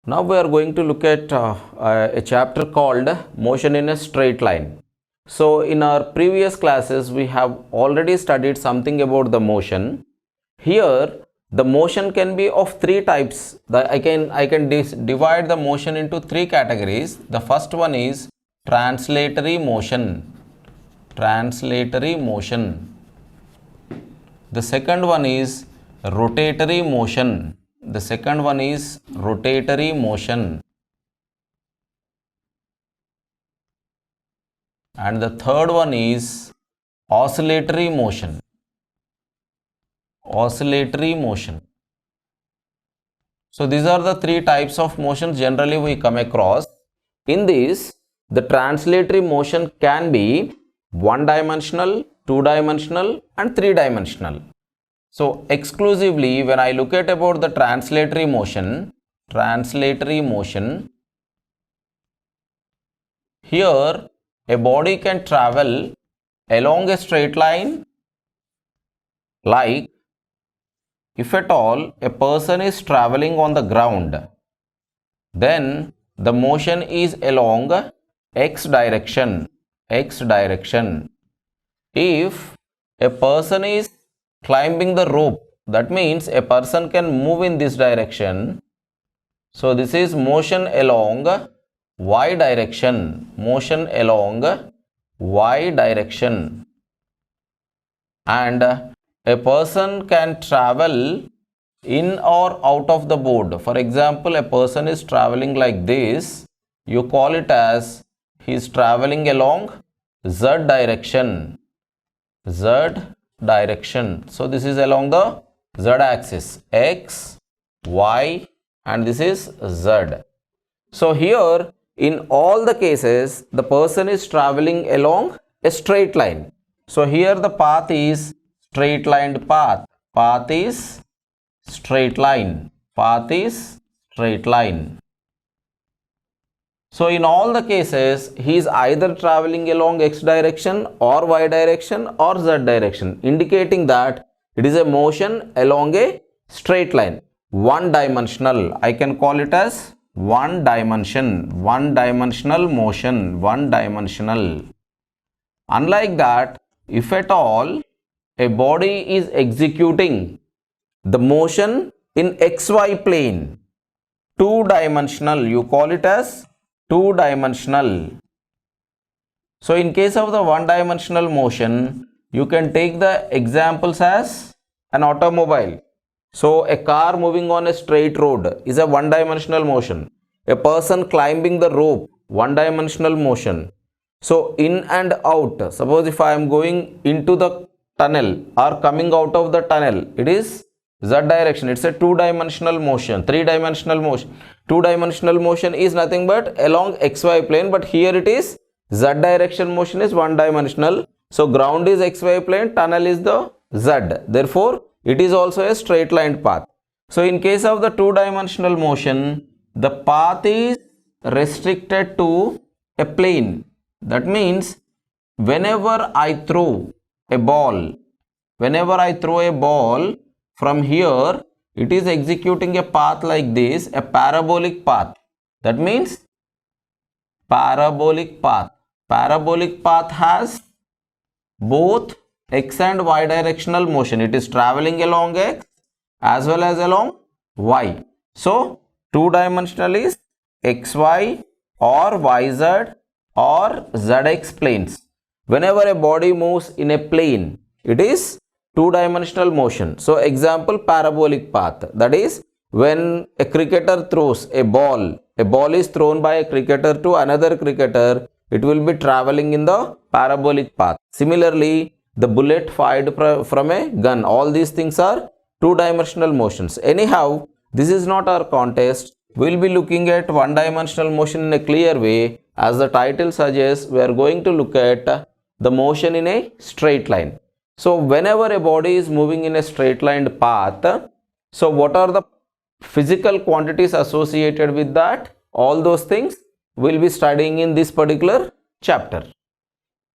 Now we are going to look at a chapter called Motion in a Straight Line. So in our previous classes we have already studied something about the motion. Here the motion can be of three types. I can divide the motion into three categories. The first one is translatory motion. Translatory motion. The second one is rotatory motion. The second one is rotatory motion. And the third one is oscillatory motion. Oscillatory motion. So these are the three types of motions generally we come across. In this, the translatory motion can be one-dimensional, two-dimensional and three-dimensional. So exclusively when I look at about the translatory motion, here a body can travel along a straight line, like if at all a person is traveling on the ground, then the motion is along x direction. If a person is climbing the rope, that means a person can move in this direction. So this is motion along y direction. Motion along y direction. And a person can travel in or out of the board. For example, a person is traveling like this. You call it as he is traveling along z direction. Z direction. So this is along the z axis, x, y and this is z. So here in all the cases the person is traveling along a straight line. So here the path is straight lined path. Path is straight line. Path is straight line. So in all the cases he is either traveling along x direction or y direction or z direction, indicating that it is a motion along a straight line. One dimensional. I can call it as one dimensional motion. One dimensional. Unlike that, if at all a body is executing the motion in xy plane, two-dimensional, you call it as two-dimensional. So in case of the one-dimensional motion, you can take the examples as an automobile. So a car moving on a straight road is a one-dimensional motion. A person climbing the rope, one-dimensional motion. So in and out, suppose if I am going into the tunnel or coming out of the tunnel, it is z direction. It's a two-dimensional motion. Three-dimensional motion. Two-dimensional motion is nothing but along xy plane, but here it is z direction motion is one-dimensional. So ground is xy plane, tunnel is the z. Therefore, it is also a straight lined path. So in case of the two-dimensional motion, the path is restricted to a plane. That means whenever I throw a ball from here, it is executing a path like this, a parabolic path. That means parabolic path. Parabolic path has both x and y directional motion. It is traveling along x as well as along y. So two-dimensional is xy or yz or zx planes. Whenever a body moves in a plane, it is two-dimensional motion. So example, parabolic path. That is when a cricketer throws a ball is thrown by a cricketer to another cricketer, it will be traveling in the parabolic path. Similarly, the bullet fired from a gun, all these things are two-dimensional motions. Anyhow, this is not our contest. We will be looking at one-dimensional motion in a clear way. As the title suggests, we are going to look at the motion in a straight line. So whenever a body is moving in a straight lined path, so what are the physical quantities associated with that? All those things we will be studying in this particular chapter.